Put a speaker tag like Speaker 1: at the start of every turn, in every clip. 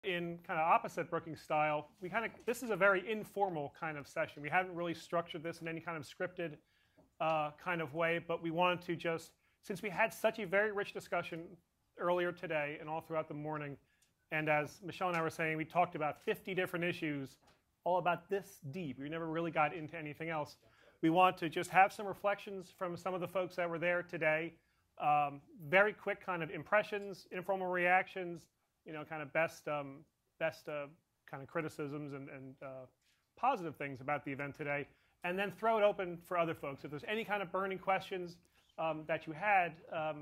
Speaker 1: in kind of opposite Brookings style, this is a very informal kind of session. We haven't really structured this in any kind of scripted kind of way, but we wanted to just, since we had such a very rich discussion earlier today and all throughout the morning, and as Michelle and I were saying, we talked about 50 different issues, all about this deep. We never really got into anything else. We want to just have some reflections from some of the folks that were there today. Very quick kind of impressions, informal reactions, kind of best kind of criticisms and positive things about the event today, and then throw it open for other folks. If there's any kind of burning questions that you had,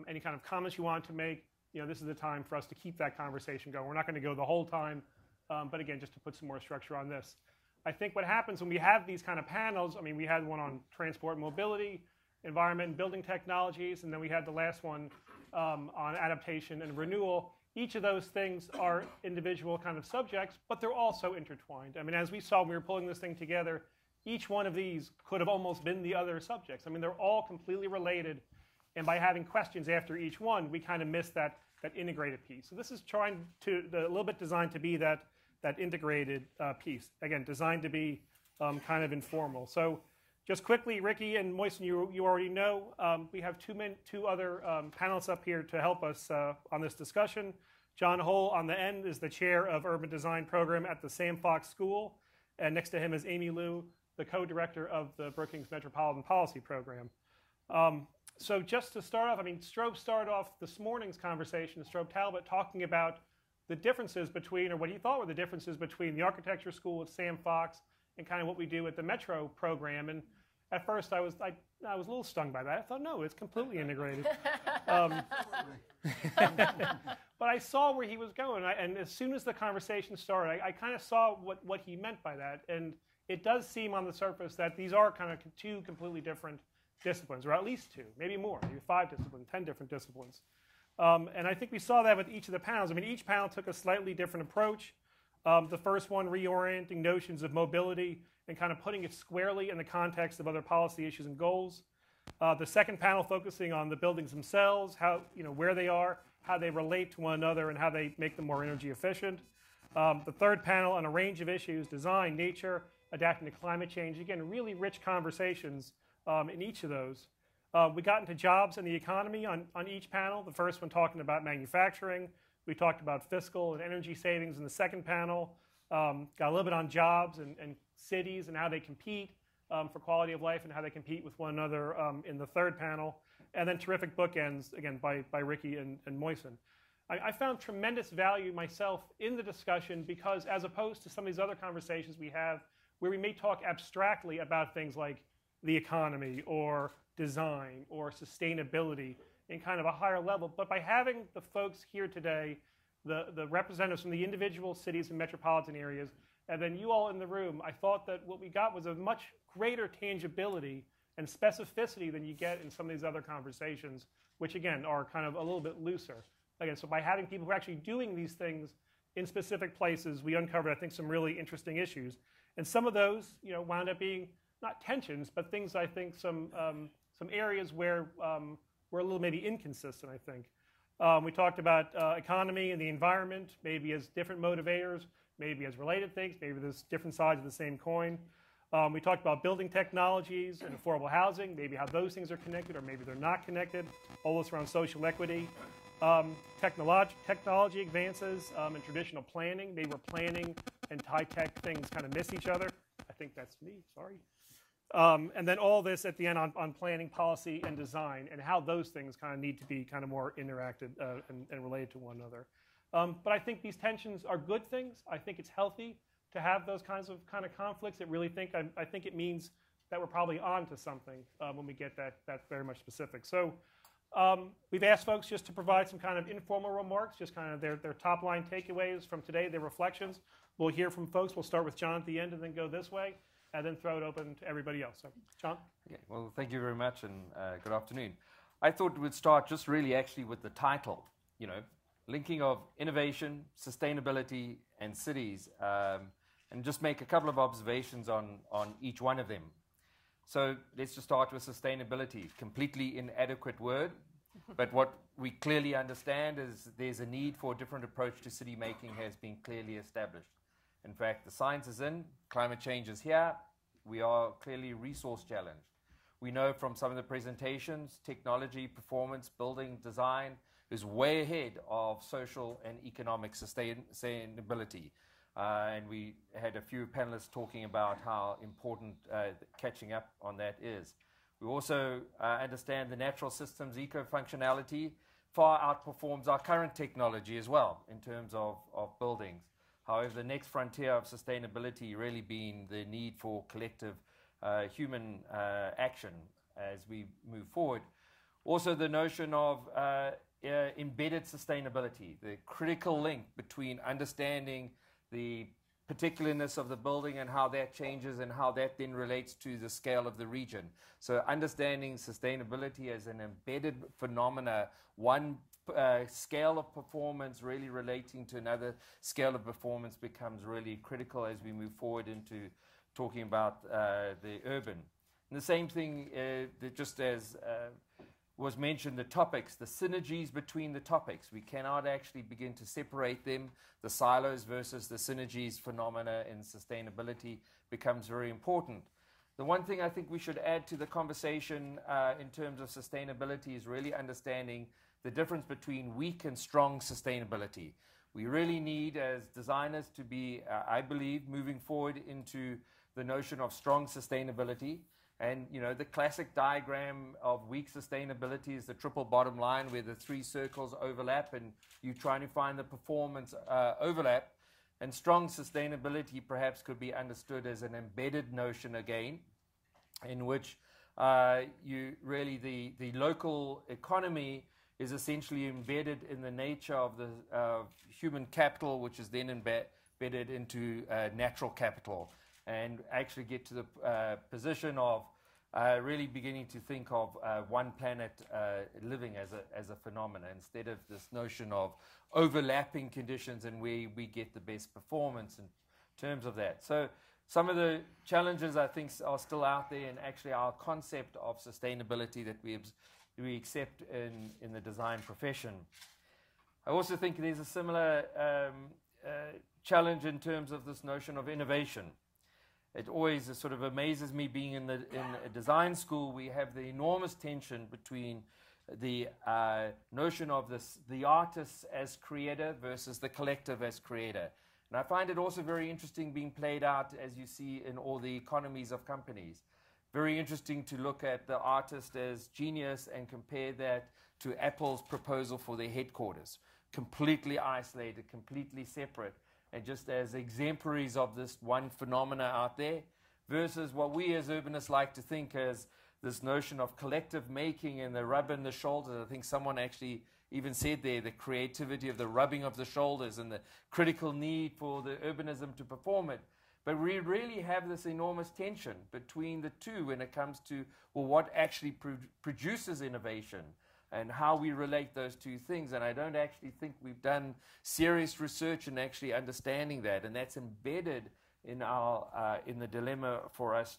Speaker 1: any kind of comments you wanted to make, this is the time for us to keep that conversation going. We're not going to go the whole time, but again, just to put some more structure on this. I think what happens when we have these kind of panels, we had one on transport and mobility, environment and building technologies, and then we had the last one on adaptation and renewal. Each of those things are individual kind of subjects, but they're also intertwined. As we saw when we were pulling this thing together, each one of these could have almost been the other subjects. They're all completely related, and by having questions after each one, we kind of miss that integrated piece. So this is trying to, a little bit designed to be that integrated piece. Again, designed to be kind of informal. So just quickly, Ricky and Moisen, you already know, we have two other panelists up here to help us on this discussion. John Hull on the end is the chair of Urban Design Program at the Sam Fox School, and next to him is Amy Liu, the co-director of the Brookings Metropolitan Policy Program. So just to start off, Strobe started off this morning's conversation, Strobe Talbot, talking about the differences between, or what he thought were the differences between the architecture school at Sam Fox and kind of what we do at the Metro program. And at first I was a little stung by that. I thought, no, it's completely integrated. But I saw where he was going, and as soon as the conversation started, I kind of saw what he meant by that. And it does seem on the surface that these are kind of two completely different disciplines, or at least two, maybe more, maybe 5 disciplines, 10 different disciplines. And I think we saw that with each of the panels. Each panel took a slightly different approach. The first one reorienting notions of mobility and kind of putting it squarely in the context of other policy issues and goals. The second panel focusing on the buildings themselves, how, where they are, how they relate to one another, and how they make them more energy efficient. The third panel on a range of issues, design, nature, adapting to climate change. Again, really rich conversations in each of those. We got into jobs and the economy on each panel. The first one talking about manufacturing. We talked about fiscal and energy savings in the second panel. Got a little bit on jobs and cities and how they compete for quality of life and how they compete with one another in the third panel. And then terrific bookends, again, by Ricky and Moisen. I found tremendous value myself in the discussion because as opposed to some of these other conversations we have where we may talk abstractly about things like the economy or design or sustainability in kind of a higher level, but by having the folks here today, the representatives from the individual cities and metropolitan areas, and then you all in the room, I thought that what we got was a much greater tangibility and specificity than you get in some of these other conversations, which again are kind of a little bit looser. Again, so by having people who are actually doing these things in specific places, we uncovered, I think, some really interesting issues. And some of those, wound up being not tensions, but things I think some areas where we're a little maybe inconsistent, I think. We talked about economy and the environment, maybe as different motivators, maybe as related things, maybe there's different sides of the same coin. We talked about building technologies and affordable housing, maybe how those things are connected or maybe they're not connected, all this around social equity. Technology advances and traditional planning, maybe where planning and high-tech things kind of miss each other. I think that's me, sorry. And then all this at the end on planning, policy, and design, and how those things kind of need to be kind of more interacted and related to one another. But I think these tensions are good things. I think it's healthy to have those kinds of conflicts. I think it means that we're probably on to something when we get that very much specific. So we've asked folks just to provide some kind of informal remarks, just kind of their top line takeaways from today, their reflections. We'll hear from folks. We'll start with John at the end and then go this way, and then throw it open to everybody else. So, John?
Speaker 2: Okay, well, thank you very much, and good afternoon. I thought we'd start just really actually with the title, linking of innovation, sustainability, and cities, and just make a couple of observations on each one of them. So let's just start with sustainability, completely inadequate word. But what we clearly understand is there's a need for a different approach to city making has been clearly established. In fact, the science is in, climate change is here, we are clearly resource challenged. We know from some of the presentations, technology, performance, building, design is way ahead of social and economic sustainability. And we had a few panelists talking about how important catching up on that is. We also understand the natural systems eco-functionality far outperforms our current technology as well in terms of buildings. However, the next frontier of sustainability really being the need for collective human action as we move forward. Also the notion of embedded sustainability, the critical link between understanding the particularness of the building and how that changes and how that then relates to the scale of the region. So understanding sustainability as an embedded phenomena, one scale of performance really relating to another scale of performance becomes really critical as we move forward into talking about the urban. And the same thing, just as was mentioned, the topics, the synergies between the topics. We cannot actually begin to separate them. The silos versus the synergies phenomena in sustainability becomes very important. The one thing I think we should add to the conversation in terms of sustainability is really understanding the difference between weak and strong sustainability. We really need, as designers, to be, I believe, moving forward into the notion of strong sustainability. And, you know, the classic diagram of weak sustainability is the triple bottom line where the three circles overlap and you're trying to find the performance overlap. And strong sustainability perhaps could be understood as an embedded notion again, in which you really, the local economy is essentially embedded in the nature of the human capital, which is then embedded into natural capital, and actually get to the position of really beginning to think of one planet living as a phenomenon instead of this notion of overlapping conditions and where we get the best performance in terms of that. So some of the challenges I think are still out there, and actually our concept of sustainability that we accept in the design profession. I also think there's a similar challenge in terms of this notion of innovation. It always sort of amazes me being in a design school. We have the enormous tension between the notion of the artist as creator versus the collective as creator. And I find it also very interesting being played out, as you see, in all the economies of companies. Very interesting to look at the artist as genius and compare that to Apple's proposal for their headquarters. Completely isolated, completely separate, and just as exemplaries of this one phenomena out there, versus what we as urbanists like to think as this notion of collective making and the rub in the shoulders. I think someone actually even said there, the creativity of the rubbing of the shoulders and the critical need for the urbanism to perform it. But we really have this enormous tension between the two when it comes to, well, what actually produces innovation and how we relate those two things. And I don't actually think we've done serious research in actually understanding that. And that's embedded in the dilemma for us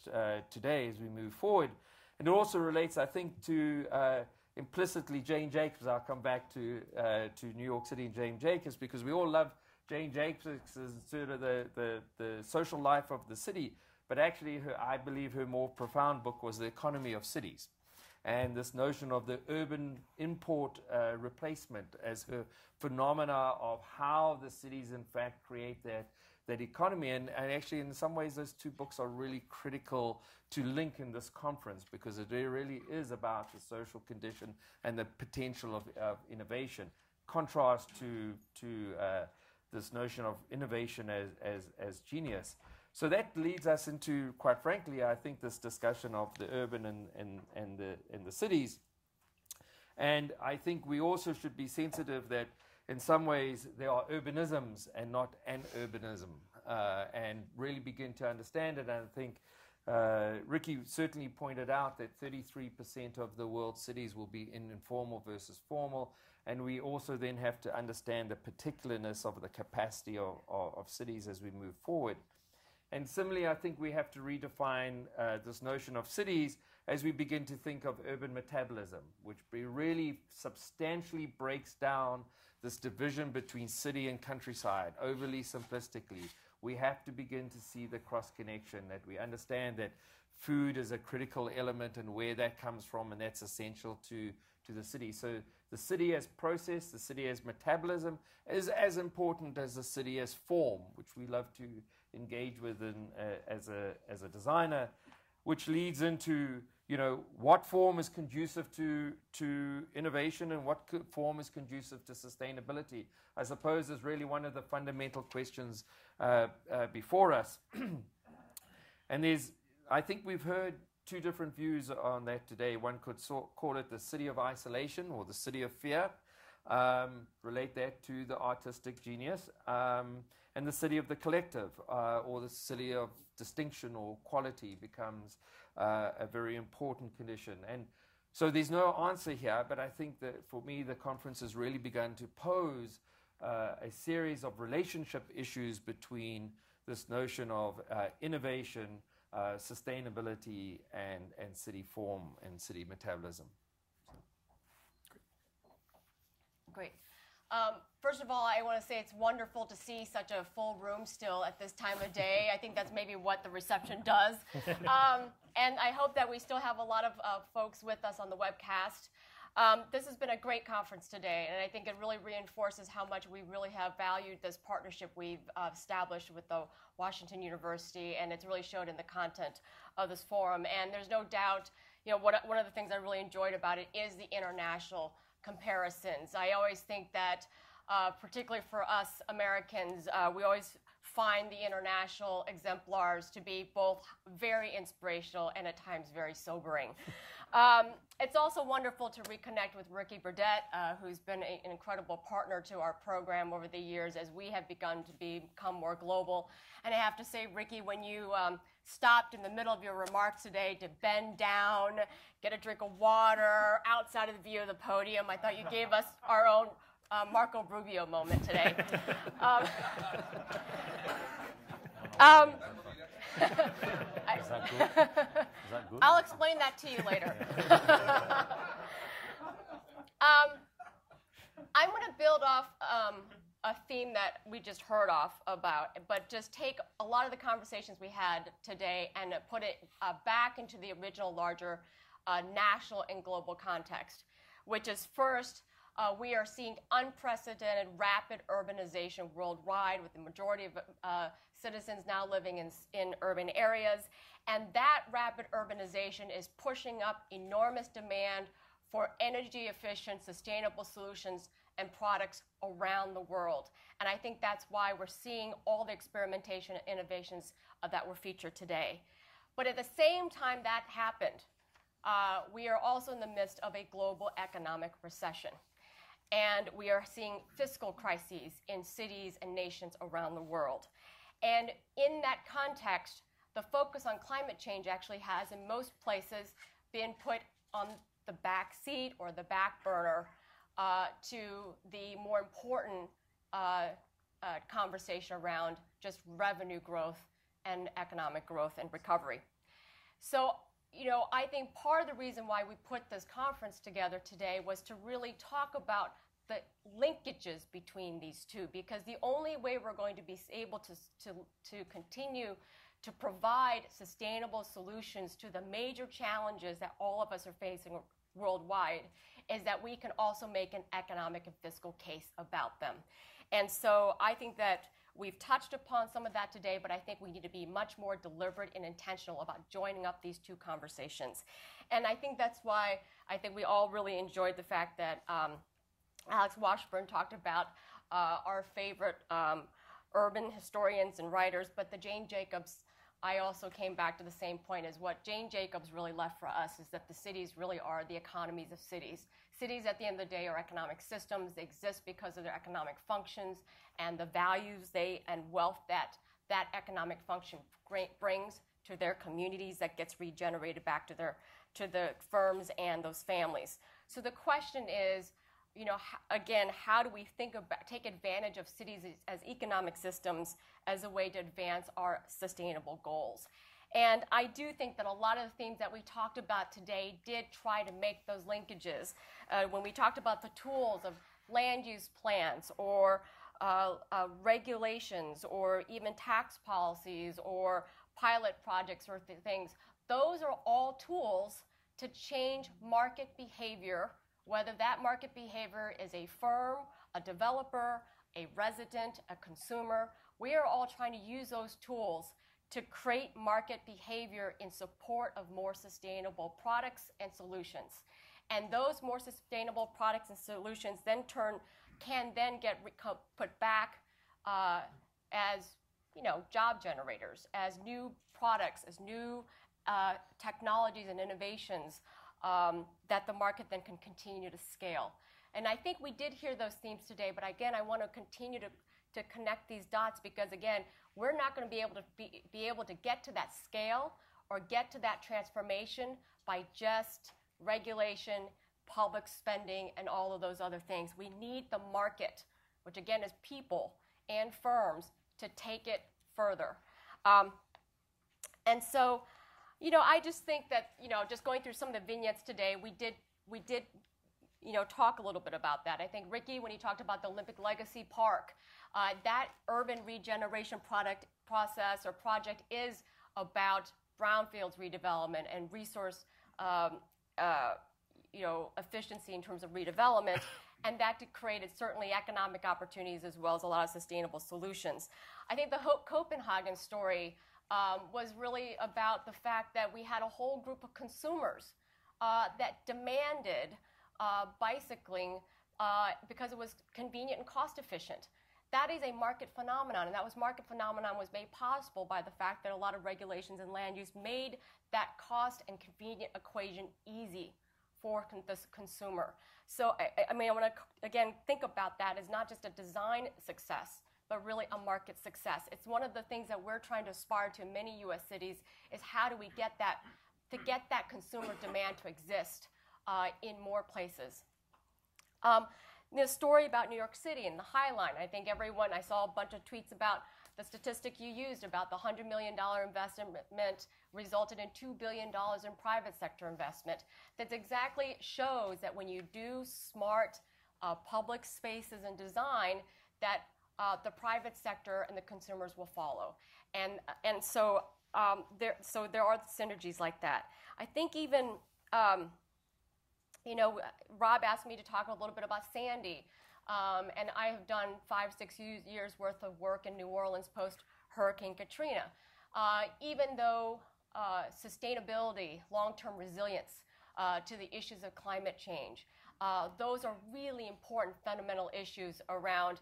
Speaker 2: today as we move forward. And it also relates, I think, to implicitly Jane Jacobs. I'll come back to New York City and Jane Jacobs, because we all love Jane Jacobs as sort of the social life of the city. But actually, I believe her more profound book was The Economy of Cities. And this notion of the urban import replacement as her phenomena of how the cities in fact create that economy. And actually in some ways those two books are really critical to link in this conference, because it really is about the social condition and the potential of innovation. Contrast to this notion of innovation as genius. So that leads us into, quite frankly, I think, this discussion of the urban and the cities. And I think we also should be sensitive that in some ways there are urbanisms and not an urbanism, and really begin to understand it. And I think Ricky certainly pointed out that 33% of the world's cities will be in informal versus formal. And we also then have to understand the particularness of the capacity of cities as we move forward. And similarly, I think we have to redefine this notion of cities as we begin to think of urban metabolism, which really substantially breaks down this division between city and countryside, overly simplistically. We have to begin to see the cross-connection, that we understand that food is a critical element and where that comes from, and that's essential to the city. So the city as process, the city as metabolism is as important as the city as form, which we love to engage with as a designer, which leads into, you know, what form is conducive to innovation and what form is conducive to sustainability. I suppose is really one of the fundamental questions before us. And I think we've heard two different views on that today. One could call it the city of isolation or the city of fear, relate that to the artistic genius, and the city of the collective, or the city of distinction or quality becomes a very important condition. And so there's no answer here, but I think that for me the conference has really begun to pose a series of relationship issues between this notion of innovation, sustainability, and city form and city metabolism.
Speaker 3: Great. First of all, I want to say it's wonderful to see such a full room still at this time of day. I think that's maybe what the reception does. And I hope that we still have a lot of folks with us on the webcast. This has been a great conference today, and I think it really reinforces how much we really have valued this partnership we've established with the Washington University, and it's really showed in the content of this forum. And there's no doubt, you know, one of the things I really enjoyed about it is the international comparisons. I always think that, particularly for us Americans, we always find the international exemplars to be both very inspirational and at times very sobering. It's also wonderful to reconnect with Ricky Burdett, who's been an incredible partner to our program over the years as we have begun to become more global. And I have to say, Ricky, when you stopped in the middle of your remarks today to bend down, get a drink of water outside of the view of the podium, I thought you gave us our own Marco Rubio moment today.
Speaker 4: Is that good? Is that good?
Speaker 3: I'll explain that to you later. I'm going to build off a theme that we just heard off about, but just take a lot of the conversations we had today and put it back into the original larger national and global context, which is first, we are seeing unprecedented rapid urbanization worldwide, with the majority of citizens now living in urban areas. And that rapid urbanization is pushing up enormous demand for energy efficient, sustainable solutions and products around the world. And I think that's why we're seeing all the experimentation and innovations that were featured today. But at the same time that happened, we are also in the midst of a global economic recession. And we are seeing fiscal crises in cities and nations around the world. And in that context, the focus on climate change actually has, in most places, been put on the back seat or the back burner to the more important conversation around just revenue growth and economic growth and recovery. So, you know, I think part of the reason why we put this conference together today was to really talk about the linkages between these two, because the only way we're going to be able to continue to provide sustainable solutions to the major challenges that all of us are facing worldwide is that we can also make an economic and fiscal case about them. And so I think that we've touched upon some of that today, but I think we need to be much more deliberate and intentional about joining up these two conversations. And I think that's why I think we all really enjoyed the fact that Alex Washburn talked about our favorite urban historians and writers, but the Jane Jacobs, I also came back to the same point as what Jane Jacobs really left for us is that the cities really are the economies of cities. Cities at the end of the day are economic systems. They exist because of their economic functions and the values and wealth that economic function brings to their communities that gets regenerated back to the firms and those families. So the question is, again, how do we take advantage of cities as economic systems as a way to advance our sustainable goals? And I do think that a lot of the themes that we talked about today did try to make those linkages. When we talked about the tools of land use plans or regulations or even tax policies or pilot projects or things, those are all tools to change market behavior, whether that market behavior is a firm, a developer, a resident, a consumer. We are all trying to use those tools to create market behavior in support of more sustainable products and solutions. And those more sustainable products and solutions can then get put back as job generators, as new products, as new technologies and innovations that the market then can continue to scale. And I think we did hear those themes today, but again, I want to continue to connect these dots because, again, we're not going to be able to get to that scale or get to that transformation by just regulation, public spending, and all of those other things. We need the market, which again is people and firms, to take it further. And so, I just think that, just going through some of the vignettes today, we did talk a little bit about that. I think Ricky, when he talked about the Olympic Legacy Park, that urban regeneration project is about brownfields redevelopment and resource efficiency in terms of redevelopment, and that created certainly economic opportunities as well as a lot of sustainable solutions. I think the Copenhagen story was really about the fact that we had a whole group of consumers that demanded bicycling because it was convenient and cost efficient. That is a market phenomenon, and that market phenomenon was made possible by the fact that a lot of regulations and land use made that cost and convenient equation easy for the consumer. So, I want to, again, think about that as not just a design success, but really a market success. It's one of the things that we're trying to aspire to in many U.S. cities is how do we get that consumer demand to exist in more places. The story about New York City and the High Line. I think I saw a bunch of tweets about the statistic you used about the $100 million investment resulted in $2 billion in private sector investment. That exactly shows that when you do smart public spaces and design, that the private sector and the consumers will follow. And so there are synergies like that. I think even Rob asked me to talk a little bit about Sandy, and I have done 5-6 years worth of work in New Orleans post Hurricane Katrina. Even though sustainability, long-term resilience to the issues of climate change, those are really important fundamental issues around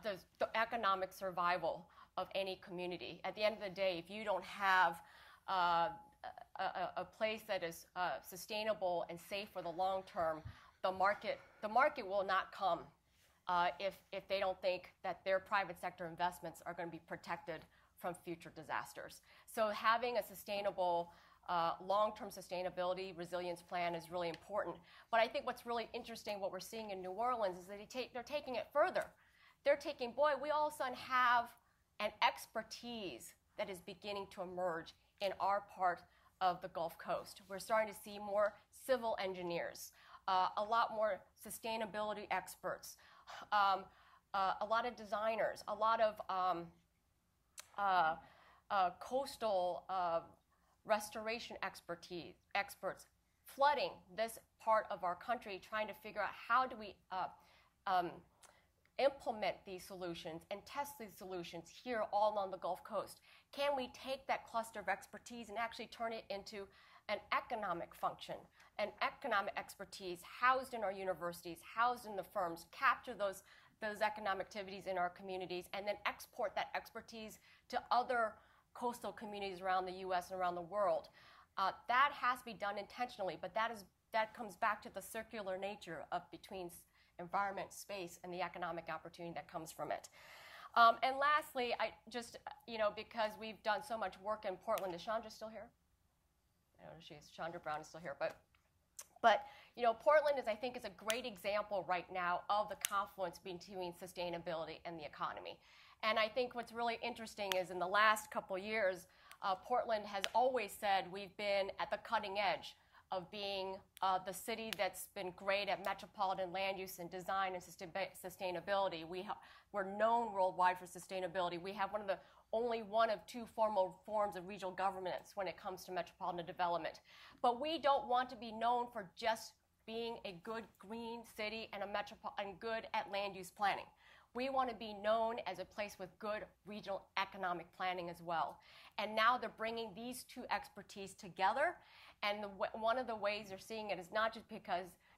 Speaker 3: the economic survival of any community. At the end of the day, if you don't have a place that is sustainable and safe for the long term, the market will not come if they don't think that their private sector investments are going to be protected from future disasters. So having a sustainable, long-term sustainability resilience plan is really important. But I think what's really interesting, what we're seeing in New Orleans, is that they're taking it further. They're taking, we all of a sudden have an expertise that is beginning to emerge in our part of the Gulf Coast. We're starting to see more civil engineers, a lot more sustainability experts, a lot of designers, a lot of coastal restoration experts flooding this part of our country, trying to figure out how do we implement these solutions and test these solutions here all along the Gulf Coast. Can we take that cluster of expertise and actually turn it into an economic function, an economic expertise housed in our universities, housed in the firms, capture those economic activities in our communities, and then export that expertise to other coastal communities around the U.S. and around the world? That has to be done intentionally, but that comes back to the circular nature of between environment, space, and the economic opportunity that comes from it. And lastly, I just, because we've done so much work in Portland, is Chandra still here? I don't know if Chandra Brown is still here, but But Portland I think is a great example right now of the confluence between sustainability and the economy. And I think what's really interesting is in the last couple years, Portland has always said we've been at the cutting edge of being the city that's been great at metropolitan land use and design and sustainability. We're known worldwide for sustainability. We have only one of two formal forms of regional governance when it comes to metropolitan development. But we don't want to be known for just being a good green city and good at land use planning. We want to be known as a place with good regional economic planning as well. And now they're bringing these two expertise together. And one of the ways they're seeing it is not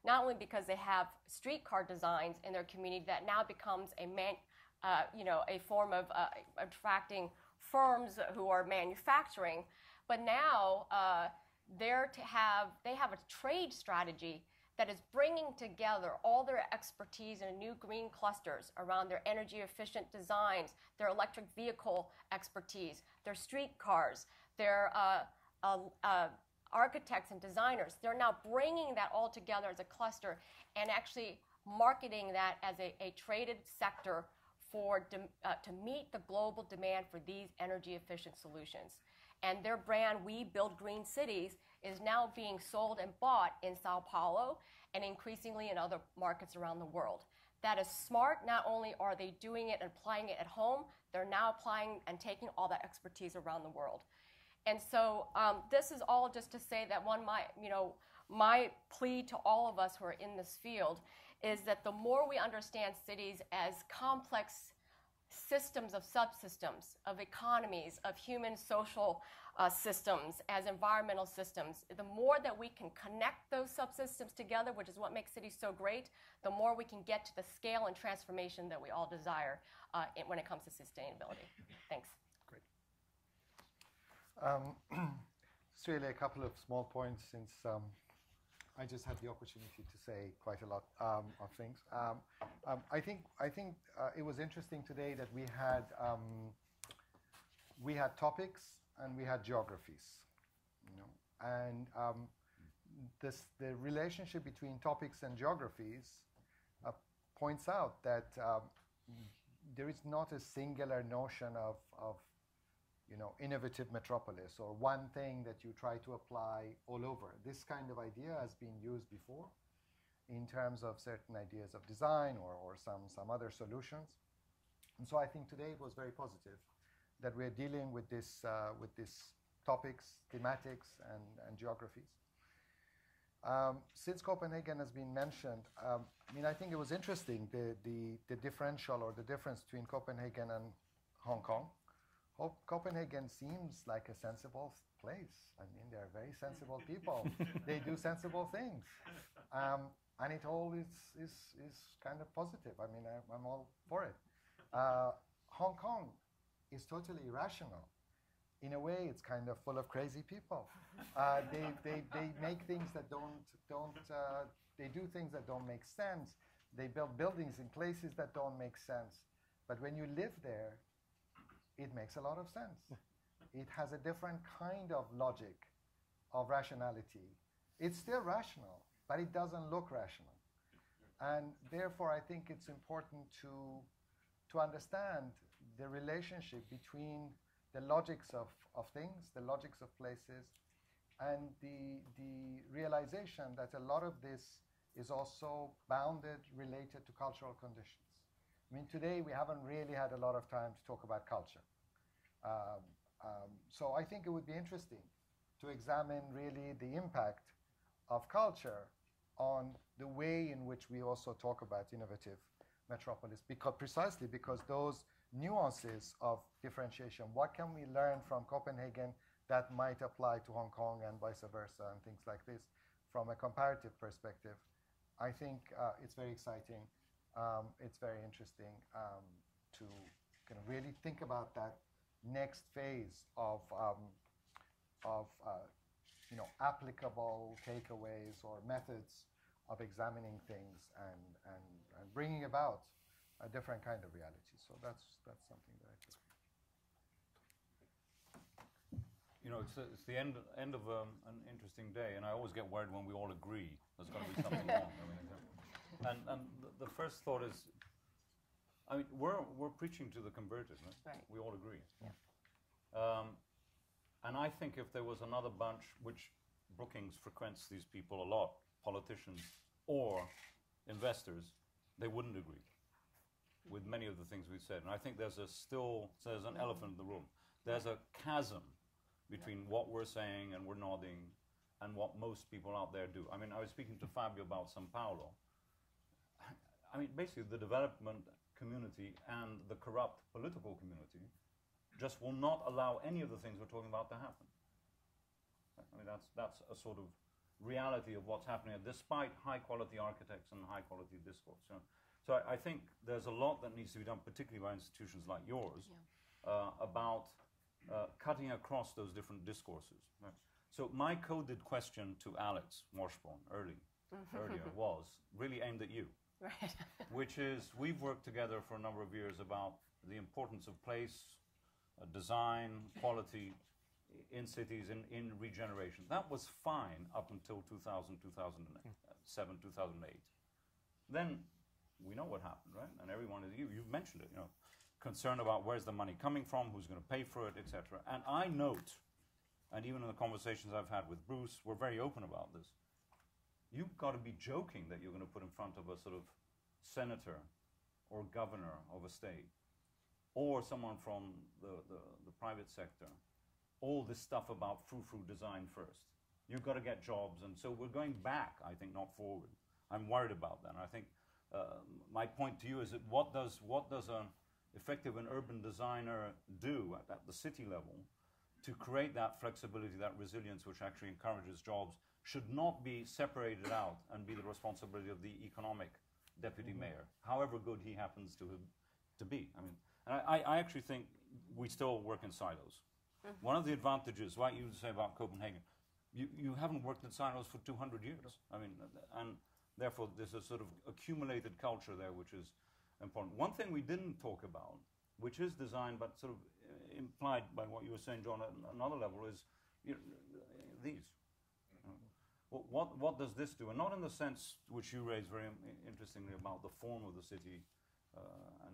Speaker 3: only because they have streetcar designs in their community that now becomes a form of attracting firms who are manufacturing, but now they have a trade strategy that is bringing together all their expertise in new green clusters around their energy efficient designs, their electric vehicle expertise, their streetcars, their architects and designers. They're now bringing that all together as a cluster and actually marketing that as a traded sector to meet the global demand for these energy efficient solutions. And their brand, We Build Green Cities, is now being sold and bought in Sao Paulo and increasingly in other markets around the world. That is smart. Not only are they doing it and applying it at home, they're now applying and taking all that expertise around the world. And so this is all just to say that my plea to all of us who are in this field is that the more we understand cities as complex systems of subsystems, of economies, of human social systems, as environmental systems, the more that we can connect those subsystems together, which is what makes cities so great, the more we can get to the scale and transformation that we all desire when it comes to sustainability. Thanks.
Speaker 5: Great. It's really a couple of small points since I just had the opportunity to say quite a lot of things. I think it was interesting today that we had topics and we had geographies, and the relationship between topics and geographies points out that there is not a singular notion of innovative metropolis or one thing that you try to apply all over. This kind of idea has been used before in terms of certain ideas of design or some other solutions. And so I think today it was very positive that we're dealing with this topics, thematics, and geographies. Since Copenhagen has been mentioned, I think it was interesting, the differential or the difference between Copenhagen and Hong Kong. Copenhagen seems like a sensible place. They're very sensible people. They do sensible things. And it all is kind of positive. I'm all for it. Hong Kong is totally irrational. In a way, it's kind of full of crazy people. They make things that they do things that don't make sense. They build buildings in places that don't make sense. But when you live there, it makes a lot of sense. It has a different kind of logic, of rationality. It's still rational, but it doesn't look rational. And therefore, I think it's important to understand the relationship between the logics of things, the logics of places, and the realization that a lot of this is also bounded, related to cultural conditions. Today we haven't really had a lot of time to talk about culture. So I think it would be interesting to examine really the impact of culture on the way in which we also talk about innovative metropolis, precisely because those nuances of differentiation, what can we learn from Copenhagen that might apply to Hong Kong and vice versa and things like this from a comparative perspective. I think it's very exciting. It's very interesting to kind of really think about that next phase of applicable takeaways or methods of examining things and bringing about a different kind of reality. So that's something that I think.
Speaker 4: you know, it's the end of an interesting day, and I always get worried when we all agree. There's got to be something wrong. And the first thought is, I mean, we're preaching to the converted, right?
Speaker 3: Right.
Speaker 4: We all agree.
Speaker 3: Yeah.
Speaker 4: And I think if there was another bunch, which Brookings frequents these people a lot, politicians or investors, they wouldn't agree with many of the things we've said. And I think there's an elephant in the room. There's a chasm between what we're saying and we're nodding and what most people out there do. I mean, I was speaking to Fabio about São Paulo. I mean, basically the development community and the corrupt political community just will not allow any of the things we're talking about to happen. I mean, that's a sort of reality of what's happening, despite high-quality architects and high-quality discourse. You know? So I think there's a lot that needs to be done, particularly by institutions like yours, about cutting across those different discourses. Right? So my coded question to Alex Washburn earlier was really aimed at you,
Speaker 3: Right.
Speaker 4: which is we've worked together for a number of years about the importance of place, design, quality in cities, in regeneration. That was fine up until 2000, 2007, 2008. Then we know what happened, right? And everyone is, you've mentioned it, you know, concern about where's the money coming from, who's going to pay for it, etc. And I note, and even in the conversations I've had with Bruce, we're very open about this. You've got to be joking that you're going to put in front of a sort of senator or governor of a state or someone from the private sector, all this stuff about frou-frou design first. You've got to get jobs, and so we're going back, I think, not forward. I'm worried about that. And I think my point to you is that what does an effective and urban designer do at the city level to create that flexibility, that resilience, which actually encourages jobs, should not be separated out and be the responsibility of the economic deputy mayor, however good he happens to be. I mean, and I actually think we still work in silos. One of the advantages, like you say about Copenhagen, you haven't worked in silos for 200 years. I mean, and therefore there's a sort of accumulated culture there, which is important. One thing we didn't talk about, which is designed but sort of implied by what you were saying, John, at another level, is these. What does this do? And not in the sense which you raised very interestingly about the form of the city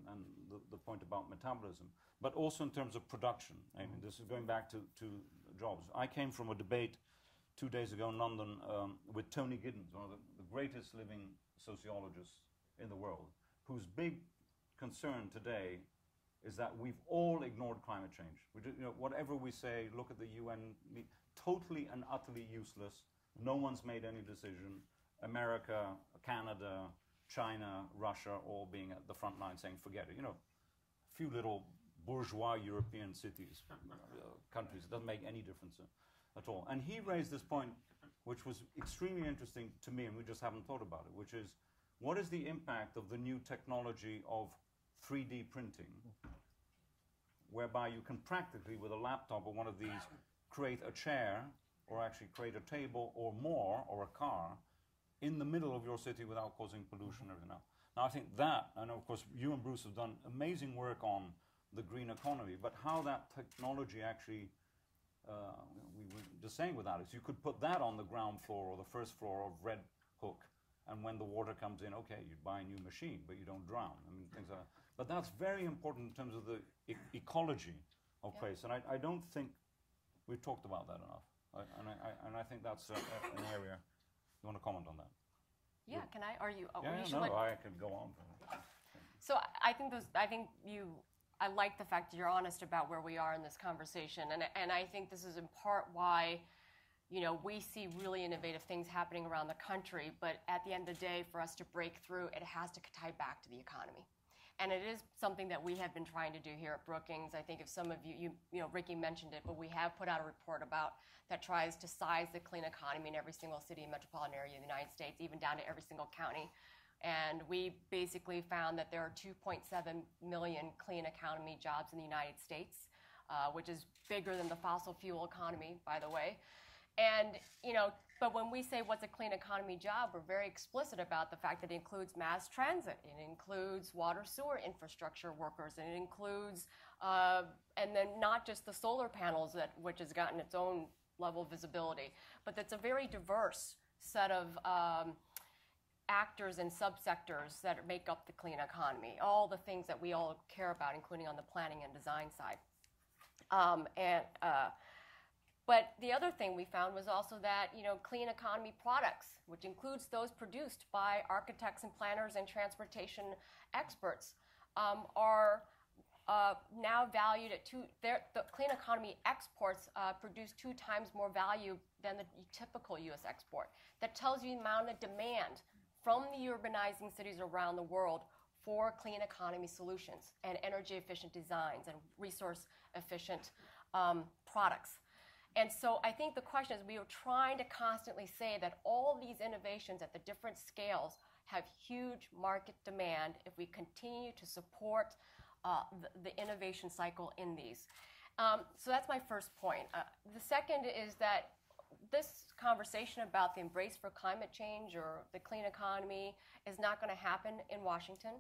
Speaker 4: and the point about metabolism, but also in terms of production. I mean, this is going back to jobs. I came from a debate 2 days ago in London with Tony Giddens, one of the greatest living sociologists in the world, whose big concern today is that we've all ignored climate change. Whatever we say, look at the UN, totally and utterly useless. No one's made any decision. America, Canada, China, Russia, all being at the front line saying, forget it. A few little bourgeois European cities, countries, it doesn't make any difference at all. And he raised this point, which was extremely interesting to me, and we just haven't thought about it, which is, what is the impact of the new technology of 3D printing, whereby you can practically, with a laptop or one of these, create a chair, or actually create a table or more, or a car, in the middle of your city without causing pollution or everything else. Now I think that, and of course you and Bruce have done amazing work on the green economy, but how that technology actually, we were just saying with Alex, you could put that on the ground floor or the first floor of Red Hook, and when the water comes in, okay, you buy a new machine, but you don't drown. I mean, things like that. But that's very important in terms of the ecology of place, and I don't think we've talked about that enough. And I think that's an area. You want to comment on that?
Speaker 3: Yeah, can I? Are you?
Speaker 4: I could go on.
Speaker 3: So I think I like the fact that you're honest about where we are in this conversation, and I think this is in part why, we see really innovative things happening around the country. But at the end of the day, for us to break through, it has to tie back to the economy. And it is something that we have been trying to do here at Brookings. I think if some of you Ricky mentioned it, but we have put out a report that tries to size the clean economy in every single city and metropolitan area in the United States, even down to every single county. And we basically found that there are 2.7 million clean economy jobs in the United States, which is bigger than the fossil fuel economy, by the way. And, but when we say what's a clean economy job, we're very explicit about the fact that it includes mass transit, it includes water sewer infrastructure workers, and it includes and then not just the solar panels, which has gotten its own level of visibility, but that's a very diverse set of actors and subsectors that make up the clean economy, all the things that we all care about, including on the planning and design side. But the other thing we found was also that, clean economy products, which includes those produced by architects and planners and transportation experts, are now valued at the clean economy exports produce 2 times more value than the typical U.S. export. That tells you the amount of demand from the urbanizing cities around the world for clean economy solutions and energy efficient designs and resource efficient products. And so I think the question is, we are trying to constantly say that all these innovations at the different scales have huge market demand if we continue to support the innovation cycle in these. So that's my first point. The second is that this conversation about the embrace for climate change or the clean economy is not going to happen in Washington.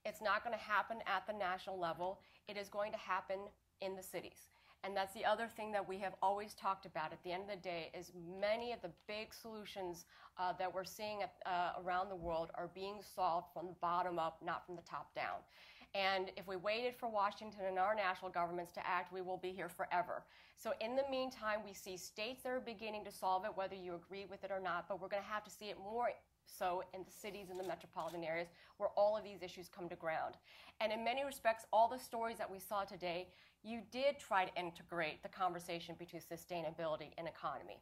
Speaker 3: It's not going to happen at the national level. It is going to happen in the cities. And that's the other thing that we have always talked about at the end of the day, is many of the big solutions that we're seeing around the world are being solved from the bottom up, not from the top down. And if we waited for Washington and our national governments to act, we will be here forever. So in the meantime, we see states that are beginning to solve it, whether you agree with it or not, but we're going to have to see it more so in the cities and the metropolitan areas where all of these issues come to ground. And in many respects, all the stories that we saw today, you did try to integrate the conversation between sustainability and economy.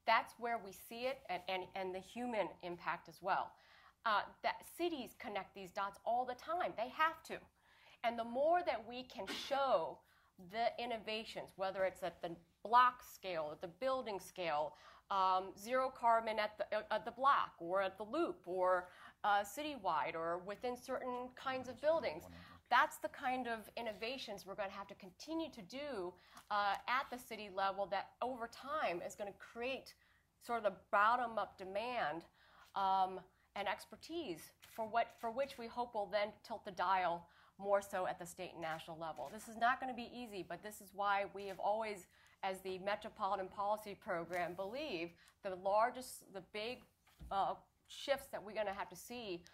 Speaker 3: That's where we see it, and the human impact as well. That cities connect these dots all the time. They have to. And the more that we can show the innovations, whether it's at the block scale, at the building scale, zero carbon at the block or at the loop or citywide or within certain kinds of buildings, that's the kind of innovations we're going to have to continue to do at the city level that over time is going to create sort of the bottom-up demand and expertise for which we hope will then tilt the dial more so at the state and national level. This is not going to be easy, but this is why we have always, as the Metropolitan Policy Program, believe the big shifts that we're going to have to see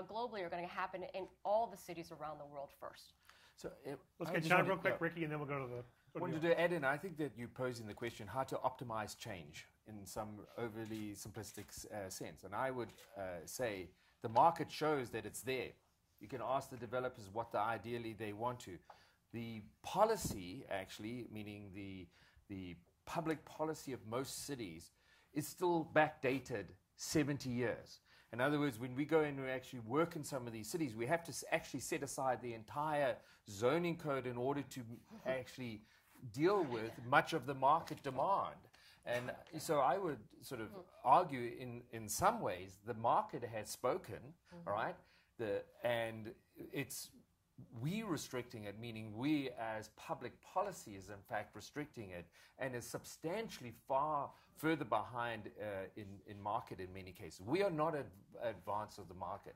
Speaker 3: globally are going to happen in all the cities around the world first.
Speaker 2: So
Speaker 1: let's get John real quick, Ricky, and then we'll go to the...
Speaker 2: I wanted to add in, I think that you're posing the question how to optimize change in some overly simplistic sense. And I would say the market shows that it's there. You can ask the developers what ideally they want to. The policy, actually, meaning the public policy of most cities, is still backdated 70 years. In other words, when we go in and actually work in some of these cities, we have to actually set aside the entire zoning code in order to actually deal with much of the market demand. And so I would sort of argue in some ways the market has spoken, all right? And it's we restricting it, meaning we as public policy is in fact restricting it and is substantially far further behind in market in many cases. We are not advanced of the market.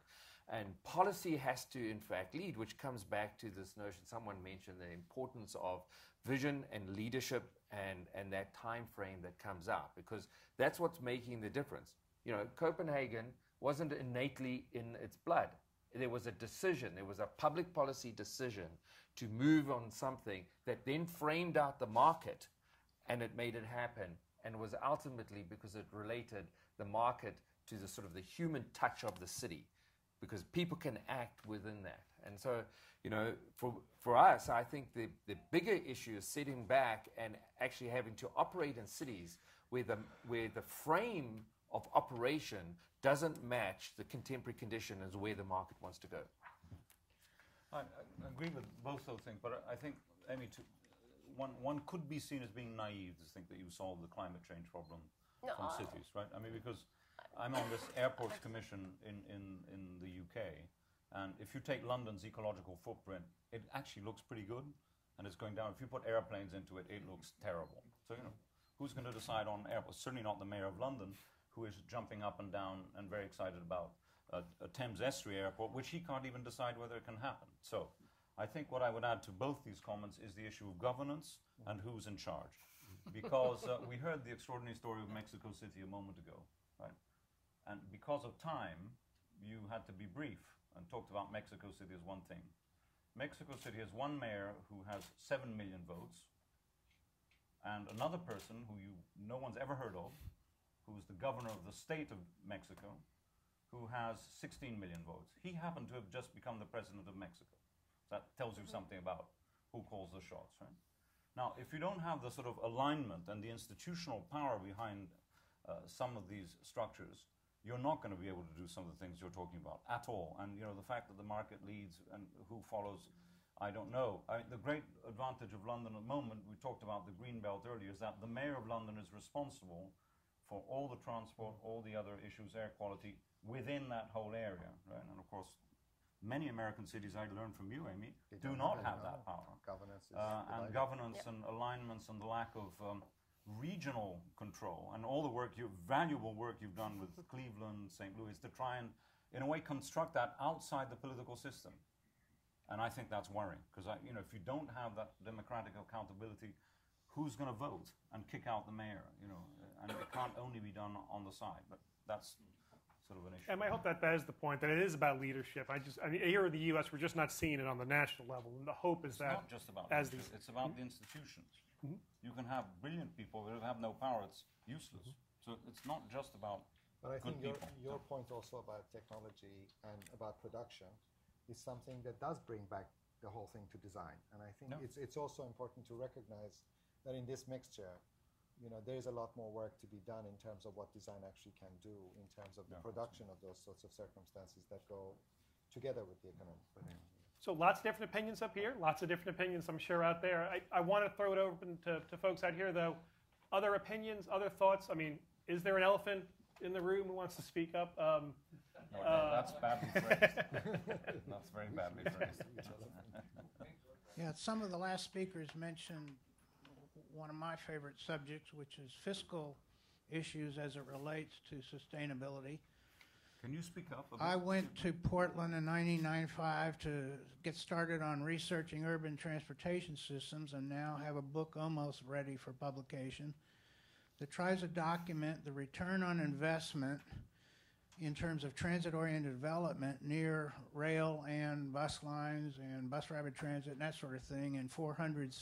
Speaker 2: And policy has to in fact lead, which comes back to this notion someone mentioned, the importance of vision and leadership and that time frame that comes out, because that's what's making the difference. You know, Copenhagen wasn't innately in its blood. There was a decision, there was a public policy decision to move on something that then framed out the market, and it made it happen, and was ultimately because it related the market to the sort of the human touch of the city, because people can act within that. And so, you know, for us, I think the bigger issue is sitting back and actually having to operate in cities where the frame of operation doesn't match the contemporary condition as where the market wants to go.
Speaker 4: I agree with both those things, but I think, Amy, one could be seen as being naive to think that you solve the climate change problem from cities, right? I mean, because I'm on this airports commission in the UK, and if you take London's ecological footprint, it actually looks pretty good, and it's going down. If you put airplanes into it, it looks terrible. So, you know, who's going to decide on airports? Certainly not the mayor of London, who is jumping up and down and very excited about a Thames Estuary airport, which he can't even decide whether it can happen. So I think what I would add to both these comments is the issue of governance and who's in charge. Because we heard the extraordinary story of Mexico City a moment ago, right? And because of time, you had to be brief and talked about Mexico City as one thing. Mexico City has one mayor who has 7 million votes, and another person who no one's ever heard of, who is the governor of the state of Mexico, who has 16 million votes. He happened to have just become the president of Mexico. That tells you something about who calls the shots, right? Now, if you don't have the sort of alignment and the institutional power behind some of these structures, you're not going to be able to do some of the things you're talking about at all. And the fact that the market leads and who follows, I don't know. The great advantage of London at the moment, we talked about the Green Belt earlier, is that the mayor of London is responsible for all the transport, all the other issues, air quality, within that whole area, right? And of course, many American cities, I learned from you, Amy, do not have that power.
Speaker 5: Governance is
Speaker 4: and governance and alignments and the lack of regional control and all the valuable work you've done with Cleveland, St. Louis, to try and, in a way, construct that outside the political system. And I think that's worrying, because if you don't have that democratic accountability, who's going to vote and kick out the mayor? And it can't only be done on the side. But that's sort of an issue.
Speaker 1: And I hope that is the point, that it is about leadership. Here in the U.S., we're just not seeing it on the national level. And the hope is
Speaker 4: it's not just about leadership, it's about the institutions. You can have brilliant people who have no power, it's useless. So it's not just about
Speaker 5: But I think
Speaker 4: good people.
Speaker 5: your point also about technology and about production is something that does bring back the whole thing to design. And I think it's also important to recognize that in this mixture, there is a lot more work to be done in terms of what design actually can do in terms of the production of those sorts of circumstances that go together with the economic.
Speaker 1: So lots of different opinions up here, lots of different opinions I'm sure out there. I want to throw it open to folks out here, though. Other opinions, other thoughts? I mean, is there an elephant in the room who wants to speak up?
Speaker 2: No, that's badly phrased. That's very badly phrased.
Speaker 6: Yeah, some of the last speakers mentioned one of my favorite subjects, which is fiscal issues as it relates to sustainability.
Speaker 4: Can you speak up a bit?
Speaker 6: I went to Portland in 1995 to get started on researching urban transportation systems, and now have a book almost ready for publication that tries to document the return on investment in terms of transit-oriented development near rail and bus lines and bus rapid transit and that sort of thing in 400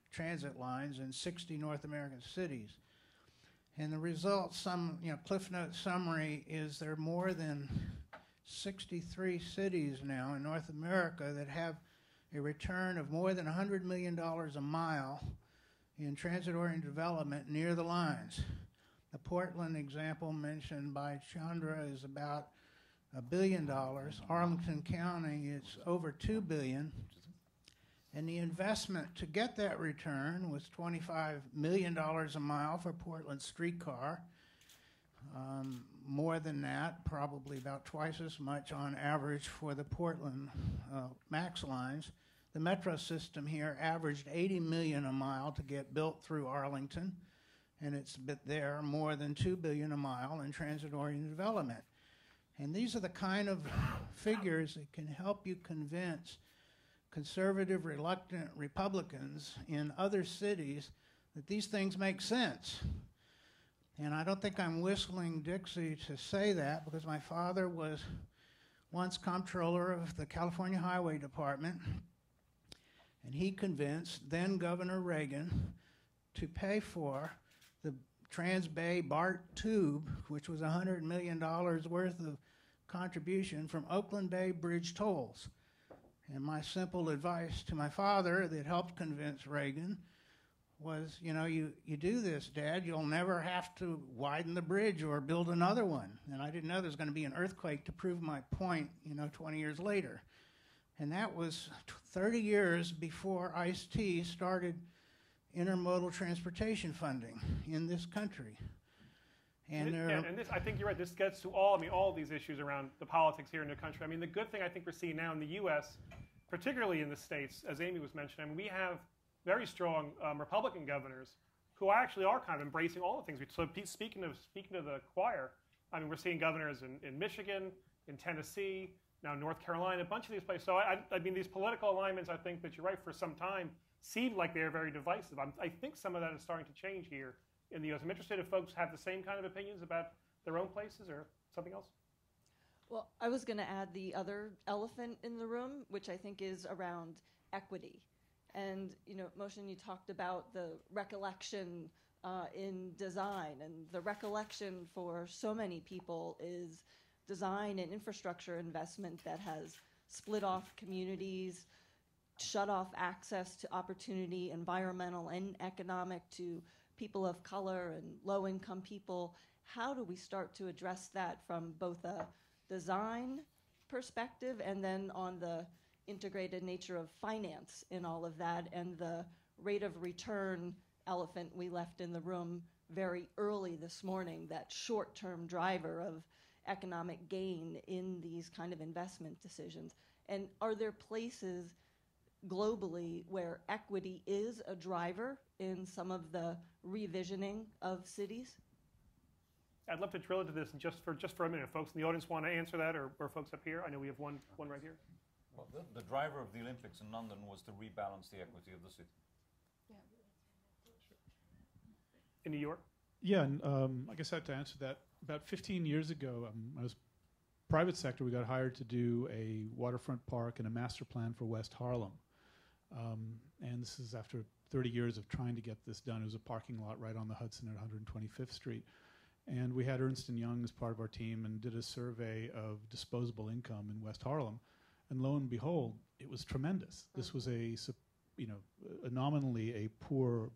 Speaker 6: transit lines in 60 North American cities. And the result, Cliff Note summary, is there are more than 63 cities now in North America that have a return of more than $100 million a mile in transit-oriented development near the lines. The Portland example mentioned by Chandra is about $1 billion. Arlington County, it's over $2 billion. And the investment to get that return was $25 million a mile for Portland streetcar. More than that, probably about twice as much on average for the Portland MAX lines. The metro system here averaged $80 million a mile to get built through Arlington, and it's there more than $2 billion a mile in transit-oriented development. And these are the kind of figures that can help you convince conservative, reluctant Republicans in other cities that these things make sense. And I don't think I'm whistling Dixie to say that, because my father was once comptroller of the California Highway Department, and he convinced then Governor Reagan to pay for the Trans-Bay BART tube, which was $100 million worth of contribution from Oakland Bay Bridge tolls. And my simple advice to my father that helped convince Reagan was, you do this, Dad, you'll never have to widen the bridge or build another one. And I didn't know there was going to be an earthquake to prove my point, 20 years later. And that was 30 years before Ice-T started intermodal transportation funding in this country. And
Speaker 1: this, I think you're right. This gets to all these issues around the politics here in the country. I mean, the good thing I think we're seeing now in the U.S., particularly in the states, as Amy was mentioning, we have very strong Republican governors who actually are kind of embracing all the things. So speaking to the choir, I mean, we're seeing governors in Michigan, in Tennessee, now North Carolina, a bunch of these places. So I mean, these political alignments, I think that you're right, for some time seemed like they were very divisive. I think some of that is starting to change here in the U.S. I'm interested if folks have the same kind of opinions about their own places or something else.
Speaker 7: Well, I was going to add the other elephant in the room, which I think is around equity. And, Moshe, you talked about the recollection in design, and the recollection for so many people is design and infrastructure investment that has split off communities, shut off access to opportunity, environmental and economic, to people of color and low-income people. How do we start to address that from both a design perspective and then on the integrated nature of finance in all of that, and the rate of return elephant we left in the room very early this morning, that short-term driver of economic gain in these kind of investment decisions? And are there places globally where equity is a driver in some of the revisioning of cities?
Speaker 1: I'd love to drill into this just for a minute. Folks in the audience want to answer that, or folks up here? I know we have one right here.
Speaker 4: Well, the driver of the Olympics in London was to rebalance the equity of the city.
Speaker 1: In New York?
Speaker 8: Yeah, and I guess I have to answer that. About 15 years ago, I was private sector. We got hired to do a waterfront park and a master plan for West Harlem. And this is after 30 years of trying to get this done. It was a parking lot right on the Hudson at 125th Street. And we had Ernst & Young as part of our team and did a survey of disposable income in West Harlem. And lo and behold, it was tremendous. This was a nominally a poor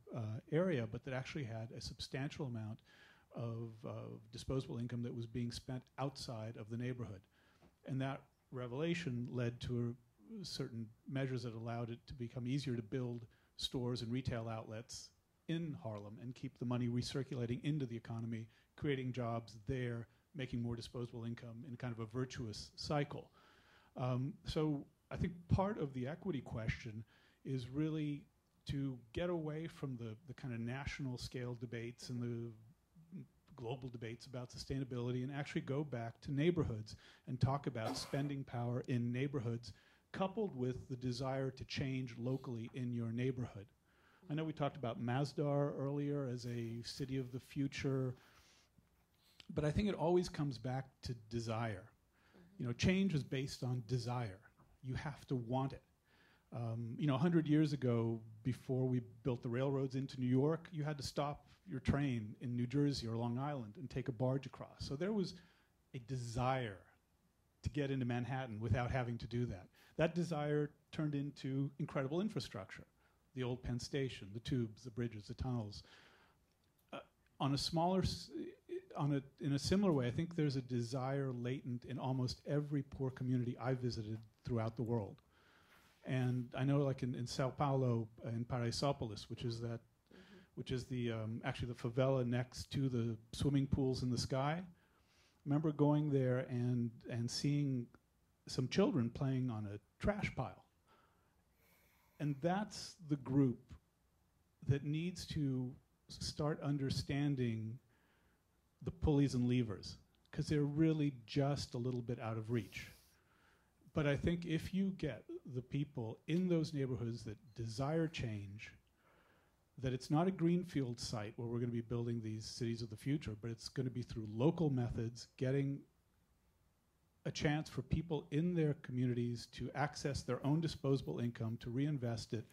Speaker 8: area, but that actually had a substantial amount of disposable income that was being spent outside of the neighborhood. And that revelation led to certain measures that allowed it to become easier to build stores and retail outlets in Harlem and keep the money recirculating into the economy, creating jobs there, making more disposable income in kind of a virtuous cycle. So I think part of the equity question is really to get away from the kind of national scale debates and the global debates about sustainability and actually go back to neighborhoods and talk about spending power in neighborhoods coupled with the desire to change locally in your neighborhood. I know we talked about Masdar earlier as a city of the future, but I think it always comes back to desire. Change is based on desire. You have to want it. 100 years ago, before we built the railroads into New York, you had to stop your train in New Jersey or Long Island and take a barge across. So there was a desire to get into Manhattan without having to do that. That desire turned into incredible infrastructure. The old Penn Station, the tubes, the bridges, the tunnels. In a similar way, I think there's a desire latent in almost every poor community I visited throughout the world. And I know, like in Sao Paulo, in Paraisópolis, which is the actually the favela next to the swimming pools in the sky. I remember going there and seeing some children playing on a trash pile. And that's the group that needs to start understanding the pulleys and levers, because they're really just a little bit out of reach. But I think if you get the people in those neighborhoods that desire change, that it's not a greenfield site where we're going to be building these cities of the future, but it's going to be through local methods, getting a chance for people in their communities to access their own disposable income, to reinvest it.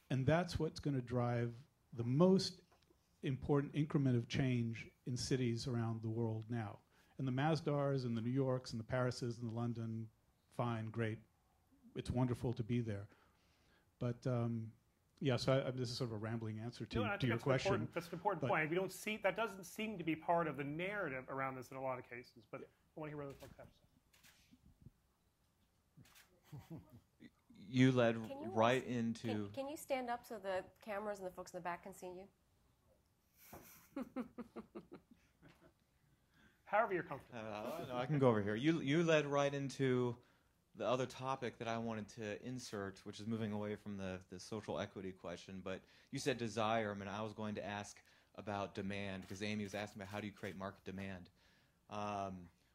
Speaker 8: And that's what's going to drive the most important increment of change in cities around the world now. And the Masdars and the New Yorks and the Parises and the London, fine, great. It's wonderful to be there. But yeah, so this is sort of a rambling answer to your question.
Speaker 1: That's an important point. We don't see, that doesn't seem to be part of the narrative around this in a lot of cases, but I want to hear what other folks have to say.
Speaker 9: You led right into...
Speaker 3: Can you stand up so the cameras and the folks in the back can see you?
Speaker 1: However you're comfortable.
Speaker 9: No, I can go over here. You led right into the other topic that I wanted to insert, which is moving away from the social equity question. But you said desire. I mean, I was going to ask about demand, because Amy was asking about how do you create market demand,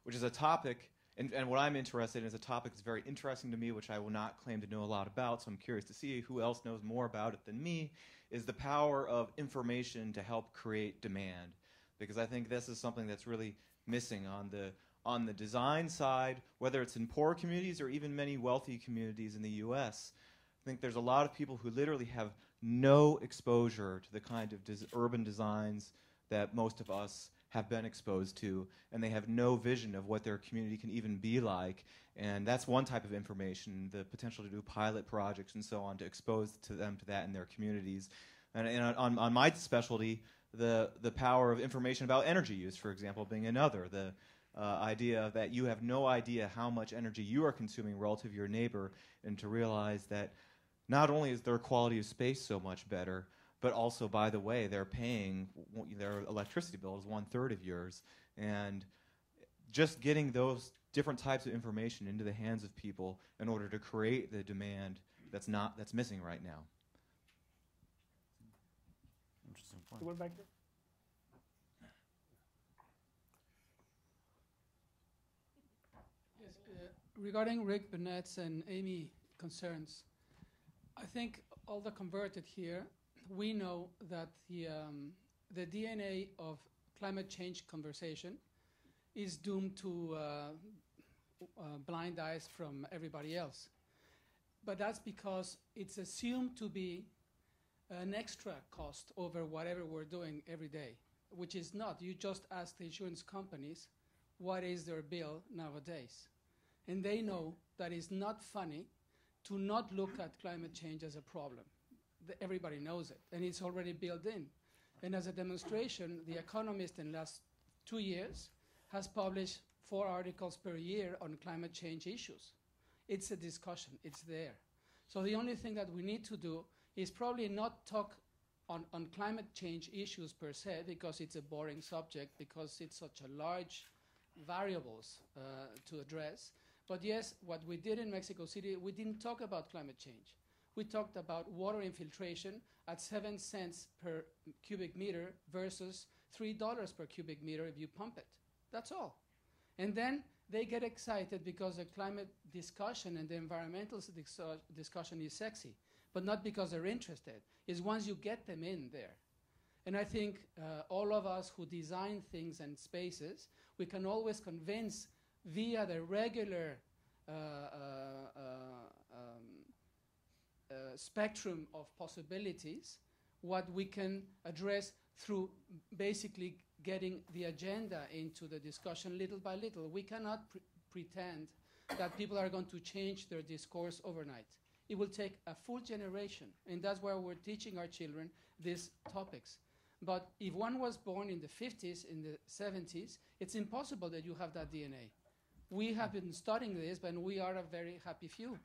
Speaker 9: which is a topic and what I'm interested in is a topic that's very interesting to me, which I will not claim to know a lot about, so I'm curious to see who else knows more about it than me, is the power of information to help create demand. Because I think this is something that's really missing on the design side, whether it's in poor communities or even many wealthy communities in the U.S. I think there's a lot of people who literally have no exposure to the kind of urban designs that most of us have been exposed to, and they have no vision of what their community can even be like. And that's one type of information, the potential to do pilot projects and so on to expose them to that in their communities. And on my specialty, the power of information about energy use, for example, being another. The idea that you have no idea how much energy you are consuming relative to your neighbor, and to realize that not only is their quality of space so much better, but also, by the way, they're paying, their electricity bill is 1/3 of yours. And just getting those different types of information into the hands of people in order to create the demand that's missing right now.
Speaker 4: Interesting point.
Speaker 1: One back here.
Speaker 10: Yes, regarding Rick Bennett's and Amy concerns, I think all the converted here, we know that the DNA of climate change conversation is doomed to blind eyes from everybody else. But that's because it's assumed to be an extra cost over whatever we're doing every day, which is not. You just ask the insurance companies what is their bill nowadays. And they know that it's not funny to not look at climate change as a problem. Everybody knows it, and it's already built in. And as a demonstration, The Economist in the last 2 years has published 4 articles per year on climate change issues. It's a discussion, it's there. So the only thing that we need to do is probably not talk on climate change issues per se, because it's a boring subject, because it's such a large variables to address. But yes, what we did in Mexico City, we didn't talk about climate change. We talked about water infiltration at 7 cents per cubic meter versus $3 per cubic meter if you pump it. That's all. And then they get excited because the climate discussion and the environmental discussion is sexy, but not because they're interested. It's once you get them in there. And I think all of us who design things and spaces, we can always convince via the regular spectrum of possibilities what we can address through basically getting the agenda into the discussion little by little. We cannot pretend that people are going to change their discourse overnight. It will take a full generation, and that's why we're teaching our children these topics. But if one was born in the 50s, in the 70s, it's impossible that you have that DNA. We have been studying this, but we are a very happy few.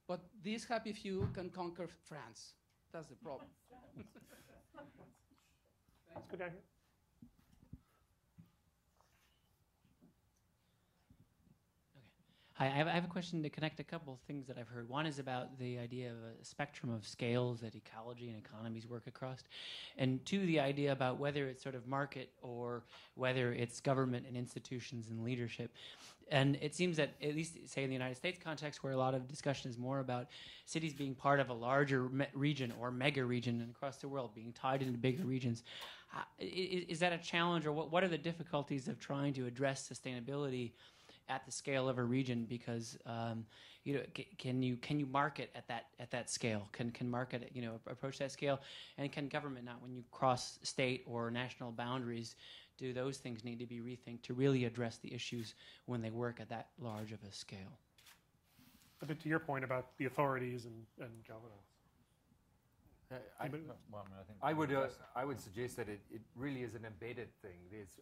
Speaker 10: But these happy few can conquer France. That's the problem.
Speaker 1: Let's go down here.
Speaker 11: Hi, I have a question to connect a couple of things that I've heard. One is about the idea of a spectrum of scales that ecology and economies work across. And two, the idea about whether it's sort of market or whether it's government and institutions and leadership. And it seems that, at least say in the United States context, where a lot of discussion is more about cities being part of a larger region or mega region and across the world, being tied into bigger regions. Is that a challenge, or what are the difficulties of trying to address sustainability at the scale of a region? Because can you market at that scale? Can market approach that scale? And can government not, when you cross state or national boundaries, do those things need to be rethinked to really address the issues when they work at that large of a scale?
Speaker 1: A bit to your point about the authorities and governance.
Speaker 2: I would suggest that it really is an embedded thing. There's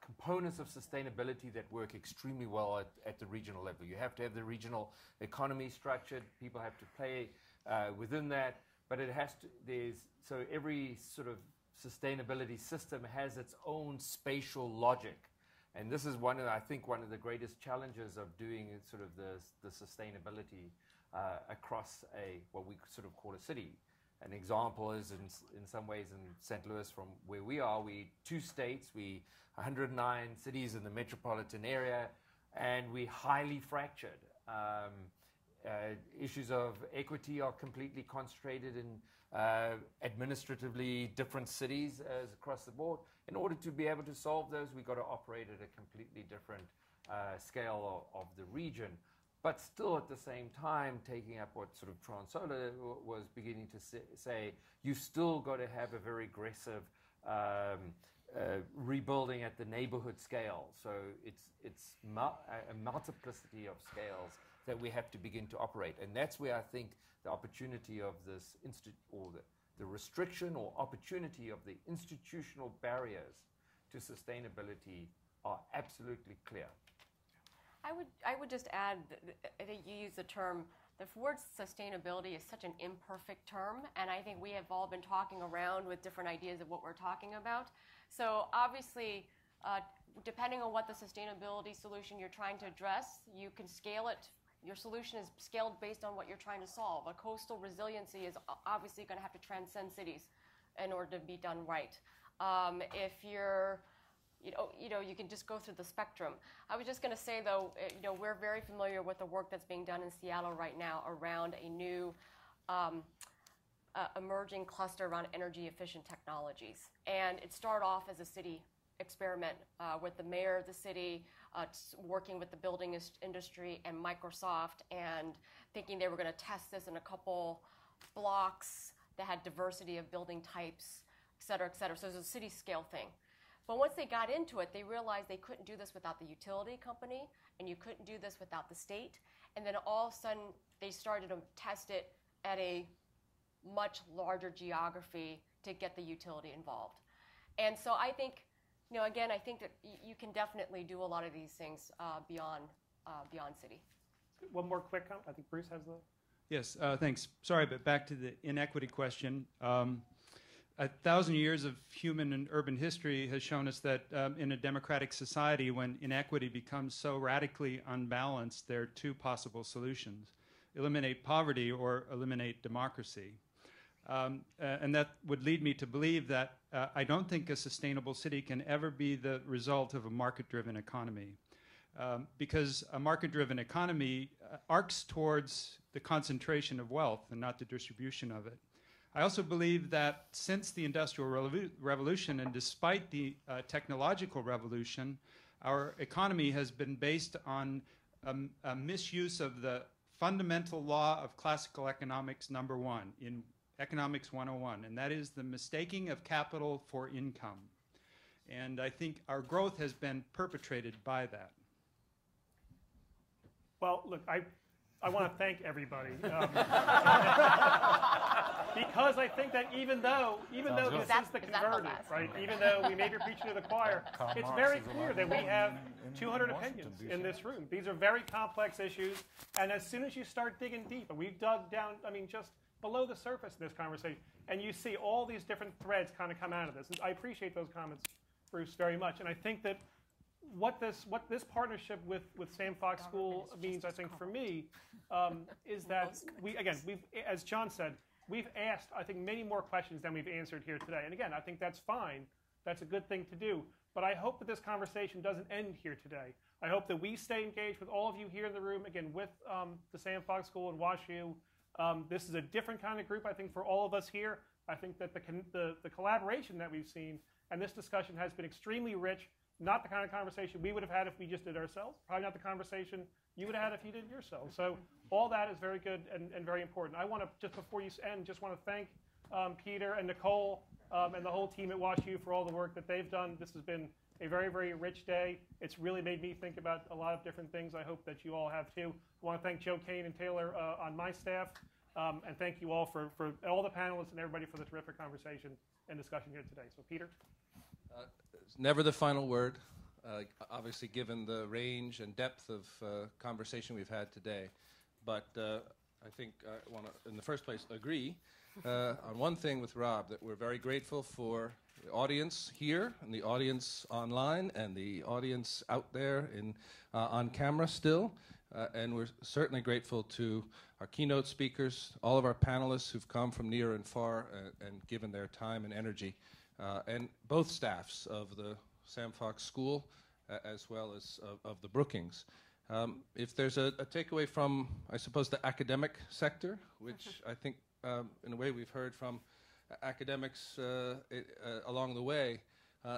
Speaker 2: components of sustainability that work extremely well at the regional level. You have to have the regional economy structured. People have to play within that, but it has to. So every sort of sustainability system has its own spatial logic, and this is one of the greatest challenges of doing sort of the sustainability across what we sort of call a city. An example is in some ways in St. Louis, from where we are, we 2 states, we 109 cities in the metropolitan area. and we're highly fractured. Issues of equity are completely concentrated in administratively different cities as across the board. In order to be able to solve those, we've got to operate at a completely different scale of the region, but still at the same time taking up what sort of Transola was beginning to say, you still got to have a very aggressive rebuilding at the neighborhood scale. So it's a multiplicity of scales that we have to begin to operate. And that's where I think the opportunity of this the restriction or opportunity of the institutional barriers to sustainability are absolutely clear.
Speaker 3: I would just add, I think you use the term, the word sustainability is such an imperfect term, and I think we have all been talking around with different ideas of what we're talking about. So obviously, depending on what the sustainability solution you're trying to address, you can scale it. Your solution is scaled based on what you're trying to solve. A coastal resiliency is obviously going to have to transcend cities in order to be done right. If you're you can just go through the spectrum. I was just going to say, though, we're very familiar with the work that's being done in Seattle right now around a new emerging cluster around energy-efficient technologies. And it started off as a city experiment with the mayor of the city working with the building industry and Microsoft and thinking they were going to test this in a couple blocks that had diversity of building types, et cetera, et cetera. So it was a city scale thing. But once they got into it, they realized they couldn't do this without the utility company, and you couldn't do this without the state. And then all of a sudden, they started to test it at a much larger geography to get the utility involved. And so I think, again, I think that you can definitely do a lot of these things beyond city.
Speaker 1: One more quick comment. I think Bruce has the...
Speaker 12: Yes, thanks. Sorry, but back to the inequity question. 1,000 years of human and urban history has shown us that in a democratic society, when inequity becomes so radically unbalanced, there are two possible solutions: eliminate poverty or eliminate democracy. And that would lead me to believe that I don't think a sustainable city can ever be the result of a market-driven economy. Because a market-driven economy arcs towards the concentration of wealth and not the distribution of it. I also believe that since the Industrial Revolution and despite the technological revolution, our economy has been based on a misuse of the fundamental law of classical economics number 1 in Economics 101, and that is the mistaking of capital for income. And I think our growth has been perpetrated by that.
Speaker 1: Well, look, I want to thank everybody. Because I think that even though this is the converted, right? Even though we may be preaching to the choir, it's very clear that we have 200 opinions in this room. These are very complex issues, and as soon as you start digging deep, and we've dug down, just below the surface in this conversation, and you see all these different threads kind of come out of this. And I appreciate those comments, Bruce, very much, and I think that what this partnership with Sam Fox School means, I think, for me, is that we've, as John said, we've asked, I think, many more questions than we've answered here today. And again, I think that's fine. That's a good thing to do. But I hope that this conversation doesn't end here today. I hope that we stay engaged with all of you here in the room, again, with the Sam Fox School and WashU. This is a different kind of group, I think, for all of us here. I think that the collaboration that we've seen and this discussion has been extremely rich. Not the kind of conversation we would have had if we just did ourselves. Probably not the conversation you would have had if you did yourself. So all that is very good and very important. I want to, just before you end, just want to thank Peter and Nicole and the whole team at WashU for all the work that they've done. This has been a very, very rich day. It's really made me think about a lot of different things. I hope that you all have too. I want to thank Joe Kane and Taylor on my staff. And thank you all for all the panelists and everybody for the terrific conversation and discussion here today. So Peter?
Speaker 13: Never the final word, obviously given the range and depth of conversation we've had today. But I think I want to, in the first place, agree on one thing with Rob, that we're very grateful for the audience here and the audience online and the audience out there on camera still. And we're certainly grateful to our keynote speakers, all of our panelists who've come from near and far and given their time and energy. And both staffs of the Sam Fox School as well as of the Brookings. If there's a takeaway from, I suppose, the academic sector, which I think, in a way, we've heard from academics along the way,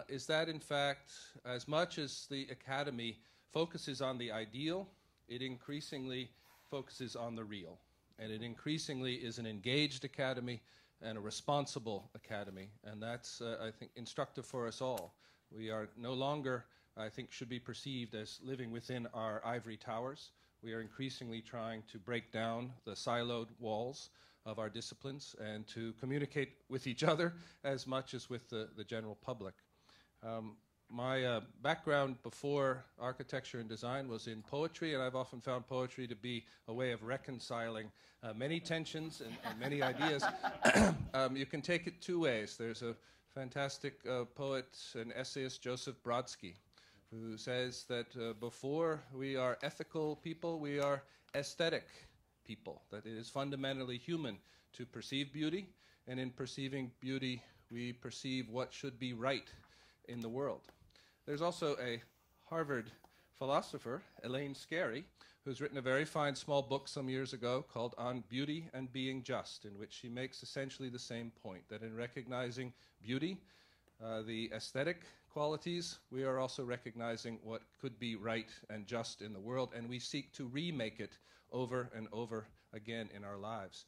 Speaker 13: is that, in fact, as much as the academy focuses on the ideal, it increasingly focuses on the real. And it increasingly is an engaged academy and a responsible academy. And that's, I think, instructive for us all. We are no longer, I think, should be perceived as living within our ivory towers. We are increasingly trying to break down the siloed walls of our disciplines and to communicate with each other as much as with the general public. My background before architecture and design was in poetry, and I've often found poetry to be a way of reconciling many tensions and many ideas. You can take it two ways. There's a fantastic poet and essayist, Joseph Brodsky, who says that before we are ethical people, we are aesthetic people, that it is fundamentally human to perceive beauty, and in perceiving beauty, we perceive what should be right in the world. There's also a Harvard philosopher, Elaine Scarry, who's written a very fine small book some years ago called On Beauty and Being Just, in which she makes essentially the same point, that in recognizing beauty, the aesthetic qualities, we are also recognizing what could be right and just in the world, and we seek to remake it over and over again in our lives.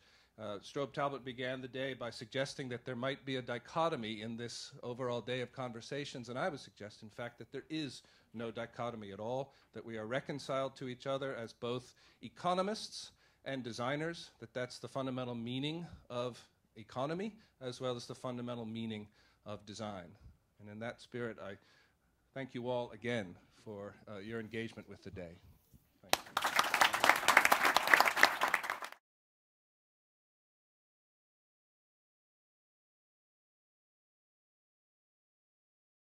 Speaker 13: Strobe Talbot began the day by suggesting that there might be a dichotomy in this overall day of conversations, and I would suggest, in fact, that there is no dichotomy at all, that we are reconciled to each other as both economists and designers, that that's the fundamental meaning of economy, as well as the fundamental meaning of design. And in that spirit, I thank you all again for your engagement with the day.